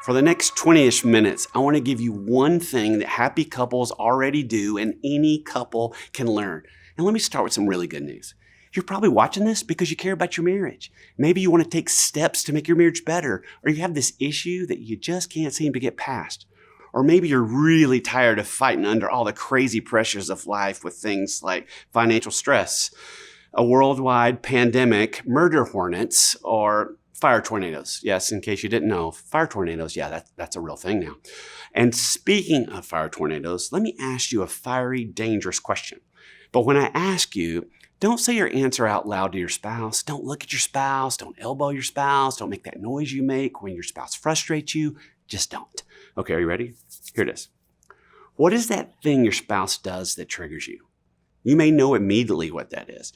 For the next 20-ish minutes, I want to give you one thing that happy couples already do and any couple can learn. And let me start with some really good news. You're probably watching this because you care about your marriage. Maybe you want to take steps to make your marriage better, or you have this issue that you just can't seem to get past. Or maybe you're really tired of fighting under all the crazy pressures of life with things like financial stress, a worldwide pandemic, murder hornets, or fire tornadoes. Yes, in case you didn't know, fire tornadoes, yeah, that's a real thing now. And speaking of fire tornadoes, let me ask you a fiery, dangerous question. But when I ask you, don't say your answer out loud to your spouse. Don't look at your spouse. Don't elbow your spouse. Don't make that noise you make when your spouse frustrates you. Just don't. Okay, are you ready? Here it is. What is that thing your spouse does that triggers you? You may know immediately what that is.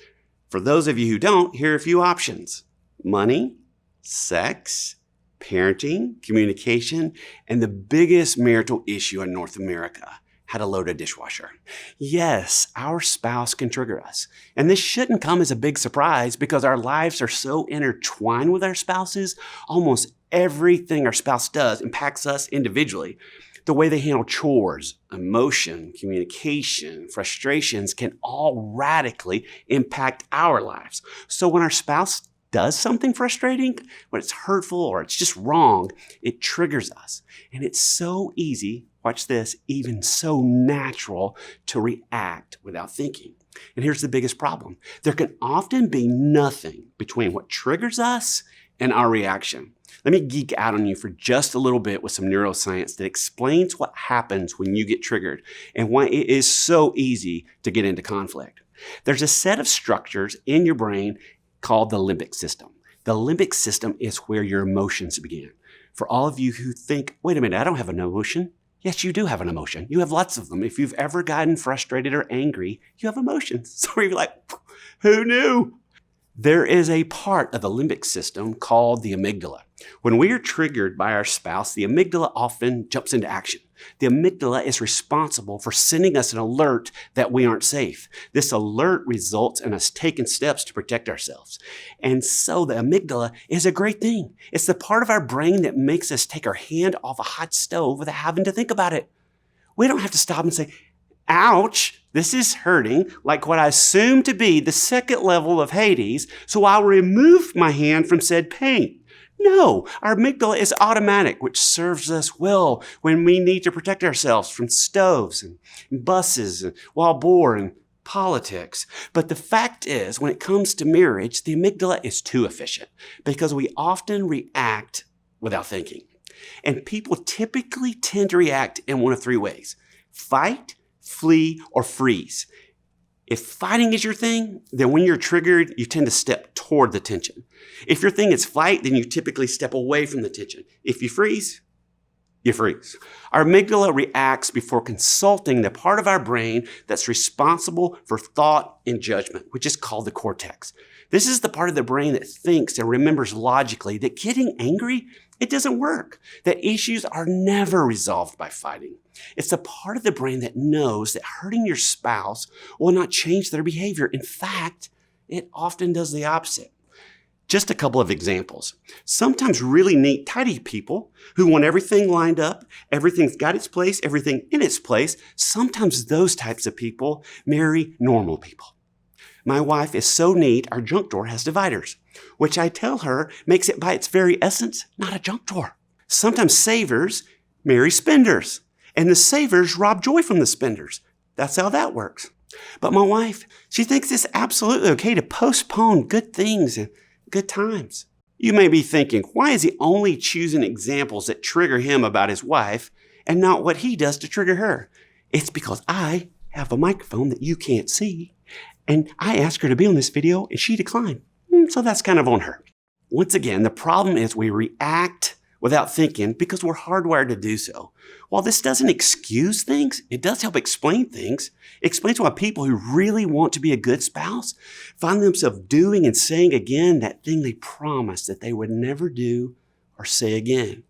For those of you who don't, here are a few options. Money, sex, parenting, communication, and the biggest marital issue in North America, how to load a dishwasher. Yes, our spouse can trigger us. And this shouldn't come as a big surprise because our lives are so intertwined with our spouses. Almost everything our spouse does impacts us individually. The way they handle chores, emotion, communication, frustrations can all radically impact our lives. So when our spouse does something frustrating, when it's hurtful or it's just wrong, it triggers us. And it's so easy, watch this, even so natural to react without thinking. And here's the biggest problem. There can often be nothing between what triggers us and our reaction. Let me geek out on you for just a little bit with some neuroscience that explains what happens when you get triggered and why it is so easy to get into conflict. There's a set of structures in your brain called the limbic system. The limbic system is where your emotions begin. For all of you who think, wait a minute, I don't have an emotion. Yes, you do have an emotion. You have lots of them. If you've ever gotten frustrated or angry, you have emotions. So you're like, who knew? There is a part of the limbic system called the amygdala. When we are triggered by our spouse, the amygdala often jumps into action. The amygdala is responsible for sending us an alert that we aren't safe. This alert results in us taking steps to protect ourselves. And so the amygdala is a great thing. It's the part of our brain that makes us take our hand off a hot stove without having to think about it. We don't have to stop and say, ouch, this is hurting, like what I assume to be the second level of Hades, so I'll remove my hand from said pain. No, our amygdala is automatic, which serves us well when we need to protect ourselves from stoves and buses and wild boar and politics. But the fact is, when it comes to marriage, the amygdala is too efficient because we often react without thinking. And people typically tend to react in one of three ways: fight, flee, or freeze. If fighting is your thing, then when you're triggered, you tend to step toward the tension. If your thing is fight, then you typically step away from the tension. If you freeze, you freeze. Our amygdala reacts before consulting the part of our brain that's responsible for thought and judgment, which is called the cortex. This is the part of the brain that thinks and remembers logically that getting angry, it doesn't work, that issues are never resolved by fighting. It's the part of the brain that knows that hurting your spouse will not change their behavior. In fact, it often does the opposite. Just a couple of examples. Sometimes really neat, tidy people who want everything lined up, everything's got its place, everything in its place. Sometimes those types of people marry normal people. My wife is so neat, our junk drawer has dividers, which I tell her makes it by its very essence not a junk drawer. Sometimes savers marry spenders, and the savers rob joy from the spenders. That's how that works. But my wife, she thinks it's absolutely okay to postpone good things and good times. You may be thinking, why is he only choosing examples that trigger him about his wife and not what he does to trigger her? It's because I have a microphone that you can't see, and I asked her to be on this video and she declined. So that's kind of on her. Once again, the problem is we react without thinking because we're hardwired to do so. While this doesn't excuse things, it does help explain things. It explains why people who really want to be a good spouse find themselves doing and saying again that thing they promised that they would never do or say again.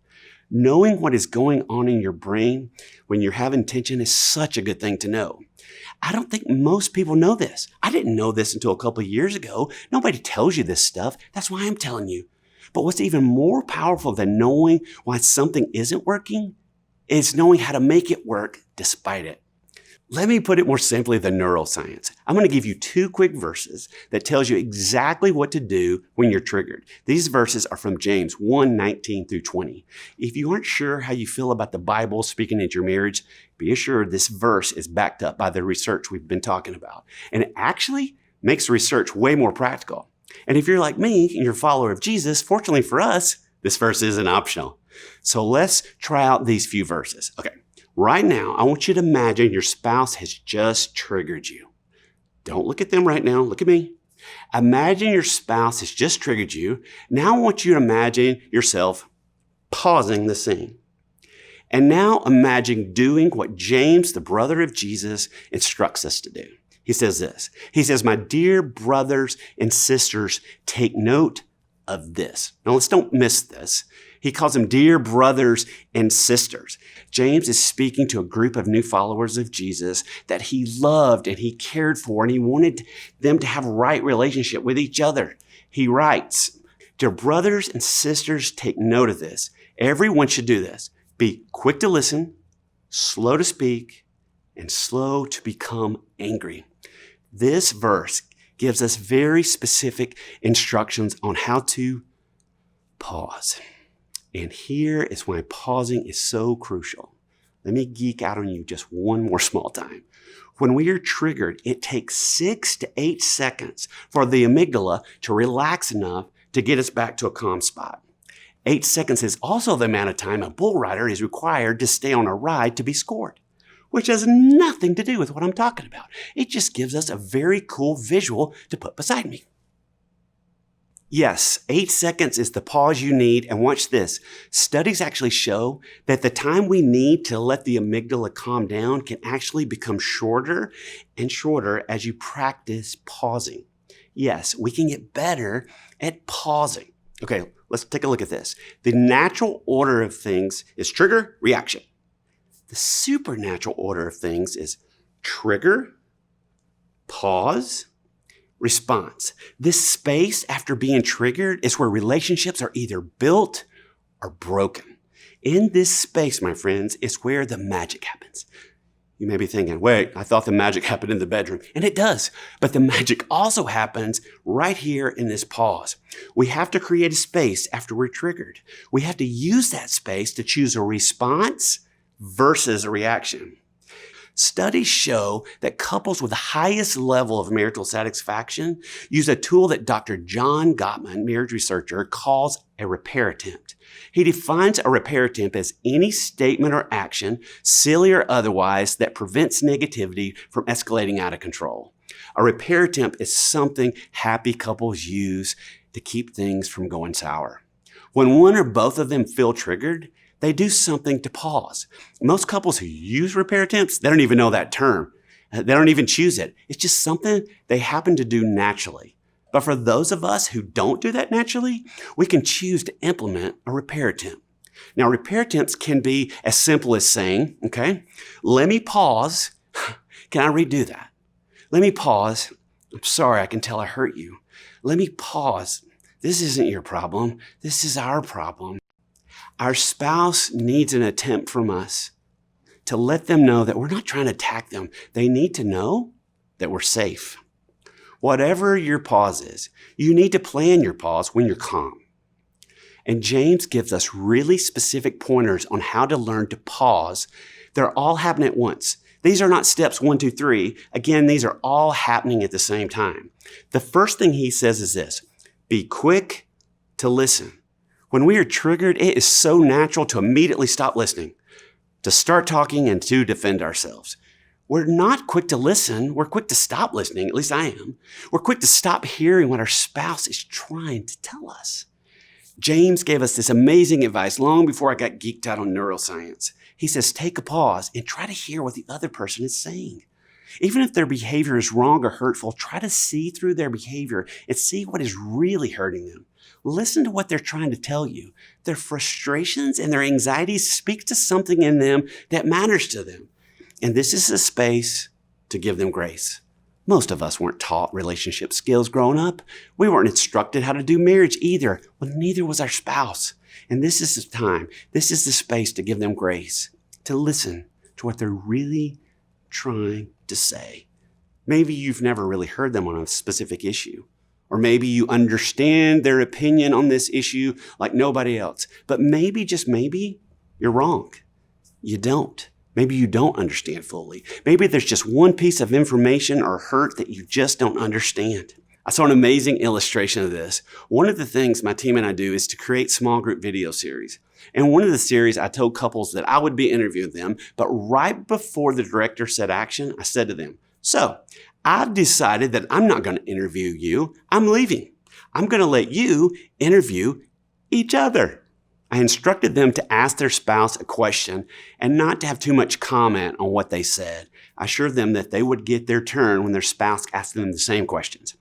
Knowing what is going on in your brain when you're having tension is such a good thing to know. I don't think most people know this. I didn't know this until a couple of years ago. Nobody tells you this stuff. That's why I'm telling you. But what's even more powerful than knowing why something isn't working is knowing how to make it work despite it. Let me put it more simply than neuroscience. I'm going to give you 2 quick verses that tells you exactly what to do when you're triggered. These verses are from James 1:19 through 20. If you aren't sure how you feel about the Bible speaking into your marriage, be assured this verse is backed up by the research we've been talking about. And it actually makes the research way more practical. And if you're like me and you're a follower of Jesus, fortunately for us, this verse isn't optional. So let's try out these few verses. Okay. Right now, I want you to imagine your spouse has just triggered you. Don't look at them right now. Look at me. Imagine your spouse has just triggered you. Now I want you to imagine yourself pausing the scene. And now imagine doing what James, the brother of Jesus, instructs us to do. He says this. He says, "My dear brothers and sisters, take note of this." Now let's don't miss this. He calls them dear brothers and sisters. James is speaking to a group of new followers of Jesus that he loved and he cared for, and he wanted them to have a right relationship with each other. He writes, "Dear brothers and sisters, take note of this. Everyone should do this. Be quick to listen, slow to speak, and slow to become angry." This verse gives us very specific instructions on how to pause. And here is why pausing is so crucial. Let me geek out on you just one more small time. When we are triggered, it takes 6 to 8 seconds for the amygdala to relax enough to get us back to a calm spot. 8 seconds is also the amount of time a bull rider is required to stay on a ride to be scored, which has nothing to do with what I'm talking about. It just gives us a very cool visual to put beside me. Yes, 8 seconds is the pause you need. And watch this. Studies actually show that the time we need to let the amygdala calm down can actually become shorter and shorter as you practice pausing. Yes, we can get better at pausing. Okay, let's take a look at this. The natural order of things is trigger, reaction. The supernatural order of things is trigger, pause, response. This space after being triggered is where relationships are either built or broken. In this space, my friends, is where the magic happens. You may be thinking, wait, I thought the magic happened in the bedroom. And it does. But the magic also happens right here in this pause. We have to create a space after we're triggered. We have to use that space to choose a response versus a reaction. Studies show that couples with the highest level of marital satisfaction use a tool that Dr. John Gottman, marriage researcher, calls a repair attempt. He defines a repair attempt as any statement or action, silly or otherwise, that prevents negativity from escalating out of control. A repair attempt is something happy couples use to keep things from going sour. When one or both of them feel triggered, they do something to pause. Most couples who use repair attempts, they don't even know that term. They don't even choose it. It's just something they happen to do naturally. But for those of us who don't do that naturally, we can choose to implement a repair attempt. Now, repair attempts can be as simple as saying, okay, let me pause. Can I redo that? Let me pause. I'm sorry, I can tell I hurt you. Let me pause. This isn't your problem. This is our problem. Our spouse needs an attempt from us to let them know that we're not trying to attack them. They need to know that we're safe. Whatever your pause is, you need to plan your pause when you're calm. And James gives us really specific pointers on how to learn to pause. They're all happening at once. These are not steps 1, 2, 3. Again, these are all happening at the same time. The first thing he says is this: be quick to listen. When we are triggered, it is so natural to immediately stop listening, to start talking, and to defend ourselves. We're not quick to listen. We're quick to stop listening. At least I am. We're quick to stop hearing what our spouse is trying to tell us. James gave us this amazing advice long before I got geeked out on neuroscience. He says, take a pause and try to hear what the other person is saying. Even if their behavior is wrong or hurtful, try to see through their behavior and see what is really hurting them. Listen to what they're trying to tell you. Their frustrations and their anxieties speak to something in them that matters to them. And this is a space to give them grace. Most of us weren't taught relationship skills growing up. We weren't instructed how to do marriage either. Well, neither was our spouse. And this is the time, this is the space to give them grace, to listen to what they're really trying to say. Maybe you've never really heard them on a specific issue. Or maybe you understand their opinion on this issue like nobody else. But maybe, just maybe, you're wrong. You don't. Maybe you don't understand fully. Maybe there's just one piece of information or hurt that you just don't understand. I saw an amazing illustration of this. One of the things my team and I do is to create small group video series. And one of the series, I told couples that I would be interviewing them, but right before the director said action, I said to them, "So, I've decided that I'm not going to interview you. I'm leaving. I'm going to let you interview each other." I instructed them to ask their spouse a question and not to have too much comment on what they said. I assured them that they would get their turn when their spouse asked them the same questions.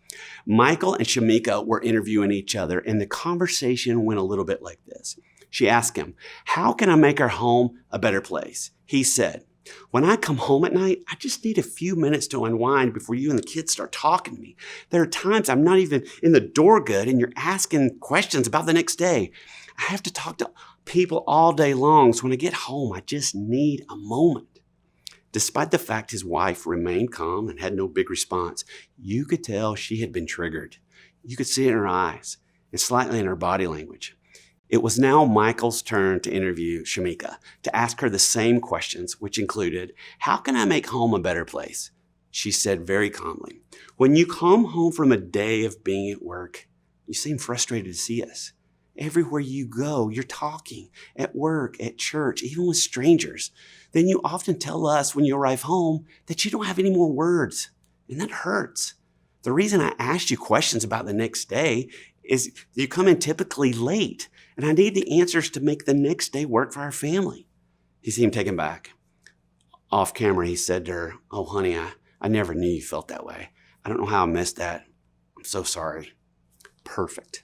Michael and Shamika were interviewing each other, and the conversation went a little bit like this. She asked him, "How can I make our home a better place?" He said, "When I come home at night, I just need a few minutes to unwind before you and the kids start talking to me. There are times I'm not even in the door good and you're asking questions about the next day. I have to talk to people all day long, so when I get home, I just need a moment." Despite the fact his wife remained calm and had no big response, you could tell she had been triggered. You could see it in her eyes and slightly in her body language. It was now Michael's turn to interview Shamika, to ask her the same questions, which included, "How can I make home a better place?" She said very calmly, "When you come home from a day of being at work, you seem frustrated to see us. Everywhere you go, you're talking, at work, at church, even with strangers. Then you often tell us when you arrive home that you don't have any more words, and that hurts. The reason I asked you questions about the next day is you come in typically late, and I need the answers to make the next day work for our family." He seemed taken back. Off camera, he said to her, "Oh, honey, I never knew you felt that way. I don't know how I missed that. I'm so sorry." Perfect.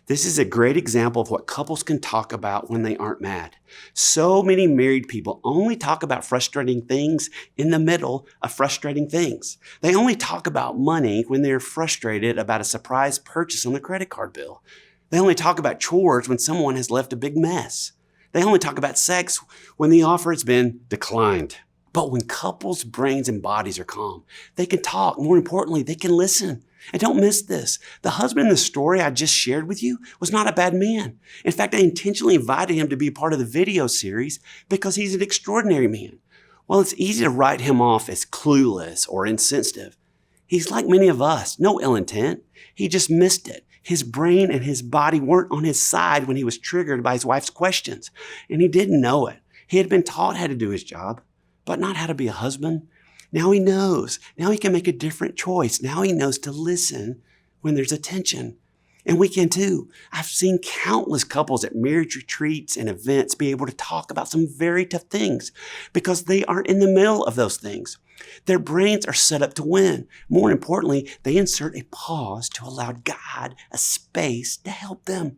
This is a great example of what couples can talk about when they aren't mad. So many married people only talk about frustrating things in the middle of frustrating things. They only talk about money when they're frustrated about a surprise purchase on the credit card bill. They only talk about chores when someone has left a big mess. They only talk about sex when the offer has been declined. But when couples' brains and bodies are calm, they can talk. More importantly, they can listen. And don't miss this. The husband in the story I just shared with you was not a bad man. In fact, I intentionally invited him to be part of the video series because he's an extraordinary man. While it's easy to write him off as clueless or insensitive, he's like many of us, no ill intent. He just missed it. His brain and his body weren't on his side when he was triggered by his wife's questions, and he didn't know it. He had been taught how to do his job, but not how to be a husband. Now he knows. Now he can make a different choice. Now he knows to listen when there's a tension. And we can too. I've seen countless couples at marriage retreats and events be able to talk about some very tough things because they aren't in the middle of those things. Their brains are set up to win. More importantly, they insert a pause to allow God a space to help them.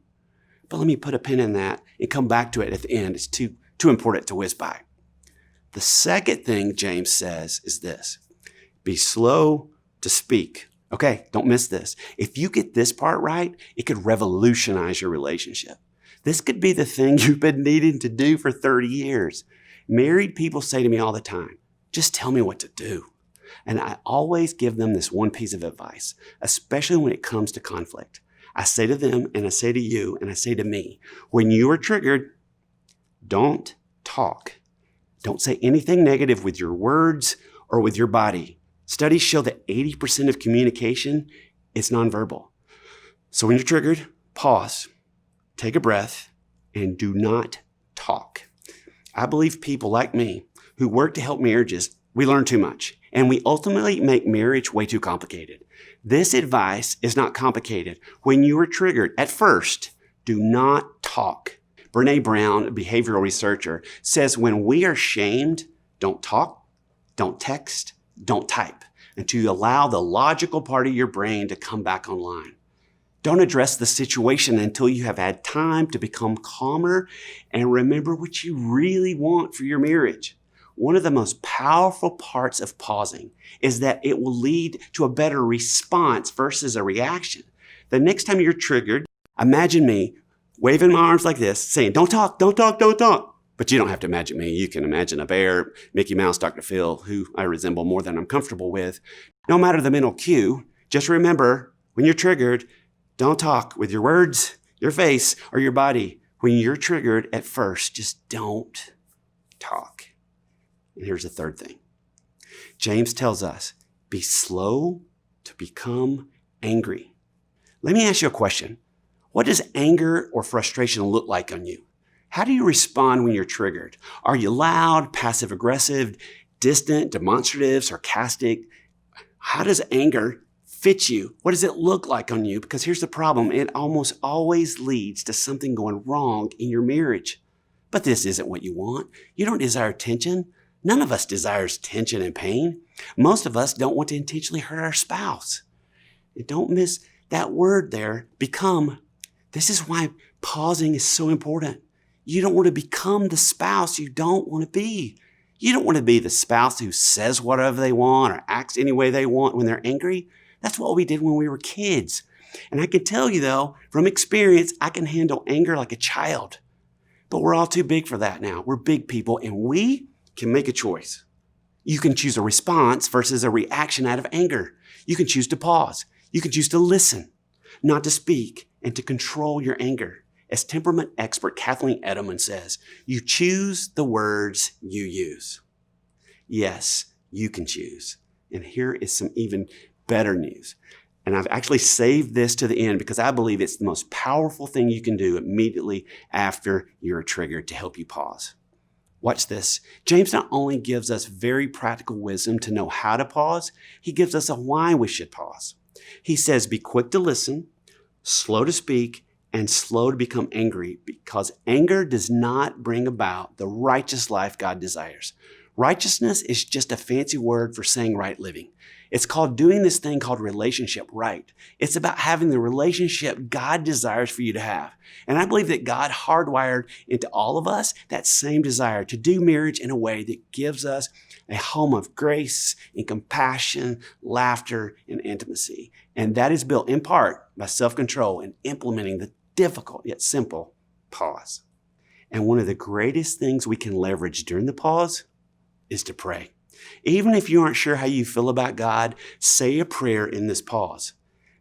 But let me put a pin in that and come back to it at the end. It's too important to whiz by. The second thing James says is this: be slow to speak. Okay, don't miss this. If you get this part right, it could revolutionize your relationship. This could be the thing you've been needing to do for 30 years. Married people say to me all the time, "Just tell me what to do." And I always give them this one piece of advice, especially when it comes to conflict. I say to them, and I say to you, and I say to me, when you are triggered, don't talk. Don't say anything negative with your words or with your body. Studies show that 80% of communication is nonverbal. So when you're triggered, pause, take a breath, and do not talk. I believe people like me who work to help marriages, we learn too much, and we ultimately make marriage way too complicated. This advice is not complicated. When you are triggered, at first, do not talk. Brene Brown, a behavioral researcher, says when we are shamed, don't talk, don't text, don't type, until you allow the logical part of your brain to come back online. Don't address the situation until you have had time to become calmer and remember what you really want for your marriage. one of the most powerful parts of pausing is that it will lead to a better response versus a reaction. The next time you're triggered, imagine me waving my arms like this, saying, don't talk, don't talk, don't talk. But you don't have to imagine me. You can imagine a bear, Mickey Mouse, Dr. Phil, who I resemble more than I'm comfortable with. No matter the mental cue, just remember, when you're triggered, don't talk with your words, your face, or your body. When you're triggered at first, just don't talk. And here's the third thing. James tells us, be slow to become angry. Let me ask you a question. What does anger or frustration look like on you? How do you respond when you're triggered? Are you loud, passive-aggressive, distant, demonstrative, sarcastic? How does anger fit you? What does it look like on you? Because here's the problem. It almost always leads to something going wrong in your marriage. But this isn't what you want. You don't desire tension. None of us desires tension and pain. Most of us don't want to intentionally hurt our spouse. And don't miss that word there, become. This is why pausing is so important. You don't want to become the spouse you don't want to be. You don't want to be the spouse who says whatever they want or acts any way they want when they're angry. That's what we did when we were kids. And I can tell you though, from experience, I can handle anger like a child. But we're all too big for that now. We're big people and we can make a choice. You can choose a response versus a reaction out of anger. You can choose to pause. You can choose to listen, not to speak, and to control your anger. As temperament expert Kathleen Edelman says, you choose the words you use. Yes, you can choose. And here is some even better news. And I've actually saved this to the end because I believe it's the most powerful thing you can do immediately after you're triggered to help you pause. Watch this. James not only gives us very practical wisdom to know how to pause, he gives us a why we should pause. He says, be quick to listen, slow to speak, and slow to become angry because anger does not bring about the righteous life God desires. Righteousness is just a fancy word for saying right living. It's called doing this thing called relationship right. It's about having the relationship God desires for you to have. And I believe that God hardwired into all of us that same desire to do marriage in a way that gives us a home of grace and compassion, laughter, and intimacy. And that is built in part by self-control and implementing the difficult yet simple pause. And one of the greatest things we can leverage during the pause is to pray. Even if you aren't sure how you feel about God, say a prayer in this pause.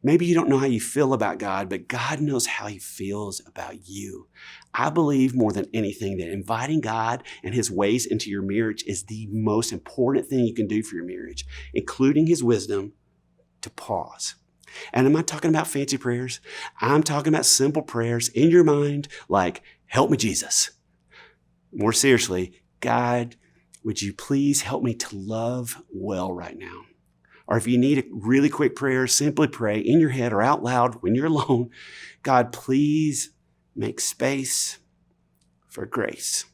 Maybe you don't know how you feel about God, but God knows how he feels about you. I believe more than anything that inviting God and his ways into your marriage is the most important thing you can do for your marriage, including his wisdom to pause. And I'm not talking about fancy prayers. I'm talking about simple prayers in your mind like, help me, Jesus. More seriously, God, would you please help me to love well right now? Or if you need a really quick prayer, simply pray in your head or out loud when you're alone. God, please make space for grace.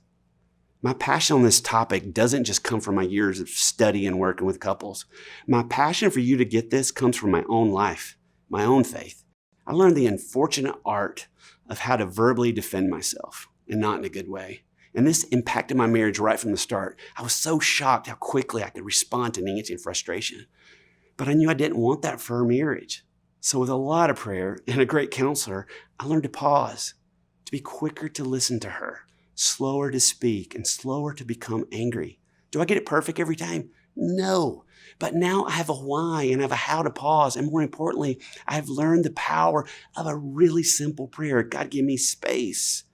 My passion on this topic doesn't just come from my years of study and working with couples. My passion for you to get this comes from my own life, my own faith. I learned the unfortunate art of how to verbally defend myself, and not in a good way. And this impacted my marriage right from the start. I was so shocked how quickly I could respond to Nancy and frustration. But I knew I didn't want that for our marriage. So with a lot of prayer and a great counselor, I learned to pause, to be quicker to listen to her, slower to speak, and slower to become angry. Do I get it perfect every time? No. But now I have a why and I have a how to pause. And more importantly, I have learned the power of a really simple prayer. God, give me space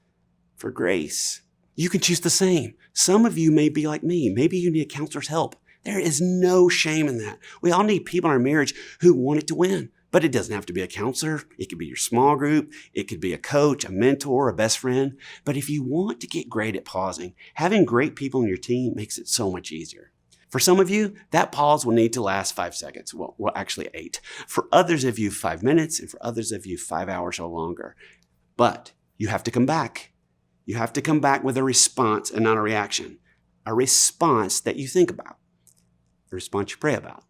for grace. You can choose the same. Some of you may be like me. Maybe you need a counselor's help. There is no shame in that. We all need people in our marriage who want it to win. But it doesn't have to be a counselor. It could be your small group. It could be a coach, a mentor, a best friend. But if you want to get great at pausing, having great people on your team makes it so much easier. For some of you, that pause will need to last 5 seconds. Well, actually 8. For others of you, 5 minutes, and for others of you, 5 hours or longer. But you have to come back. You have to come back with a response and not a reaction. A response that you think about. A response you pray about.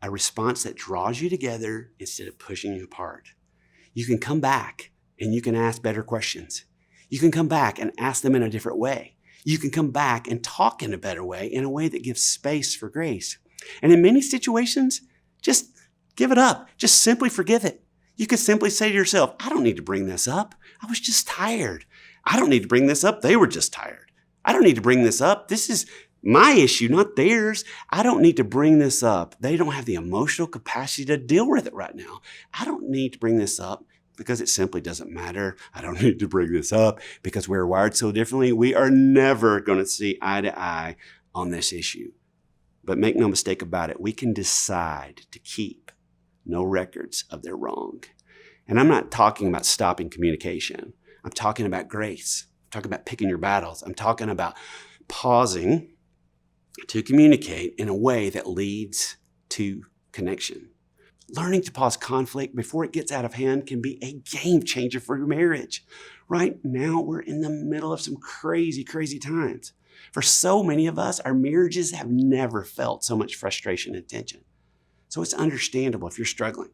A response that draws you together instead of pushing you apart. You can come back and you can ask better questions. You can come back and ask them in a different way. You can come back and talk in a better way, in a way that gives space for grace. And in many situations, just give it up. Just simply forgive it. You could simply say to yourself, I don't need to bring this up. I was just tired. I don't need to bring this up. They were just tired. I don't need to bring this up. This is my issue, not theirs. I don't need to bring this up. They don't have the emotional capacity to deal with it right now. I don't need to bring this up because it simply doesn't matter. I don't need to bring this up because we're wired so differently. We are never going to see eye to eye on this issue. But make no mistake about it, we can decide to keep no records of their wrong. And I'm not talking about stopping communication. I'm talking about grace. I'm talking about picking your battles. I'm talking about pausing to communicate in a way that leads to connection. Learning to pause conflict before it gets out of hand can be a game changer for your marriage. Right now, we're in the middle of some crazy, crazy times. For so many of us, our marriages have never felt so much frustration and tension. So it's understandable if you're struggling.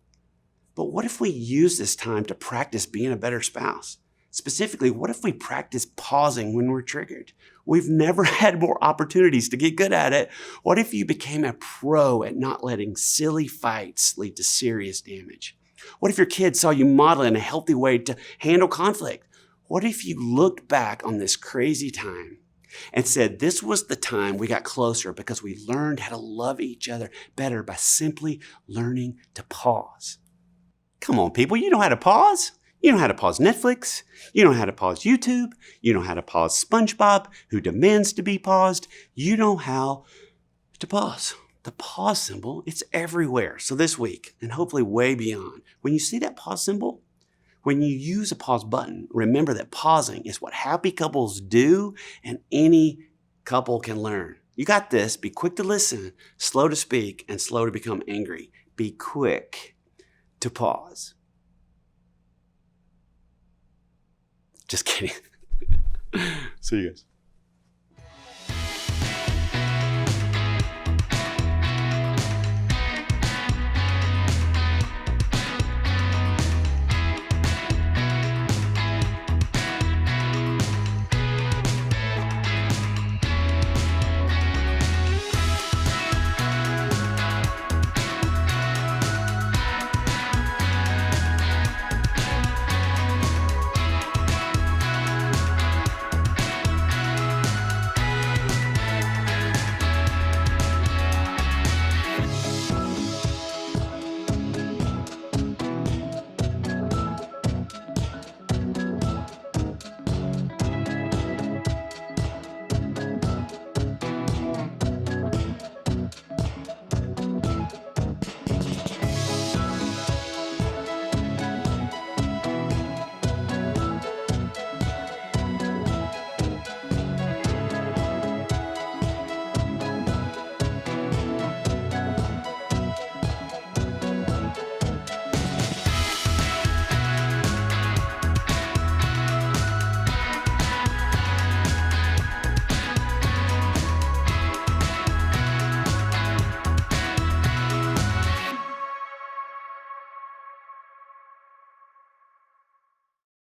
But what if we use this time to practice being a better spouse? Specifically, what if we practice pausing when we're triggered? We've never had more opportunities to get good at it. What if you became a pro at not letting silly fights lead to serious damage? What if your kids saw you modeling a healthy way to handle conflict? What if you looked back on this crazy time and said, this was the time we got closer because we learned how to love each other better by simply learning to pause? Come on, people, you know how to pause. You know how to pause Netflix. You know how to pause YouTube. You know how to pause SpongeBob, who demands to be paused. You know how to pause. The pause symbol, it's everywhere. So this week, and hopefully way beyond, when you see that pause symbol, when you use a pause button, remember that pausing is what happy couples do and any couple can learn. You got this. Be quick to listen, slow to speak, and slow to become angry. Be quick to pause. Just kidding. See you guys.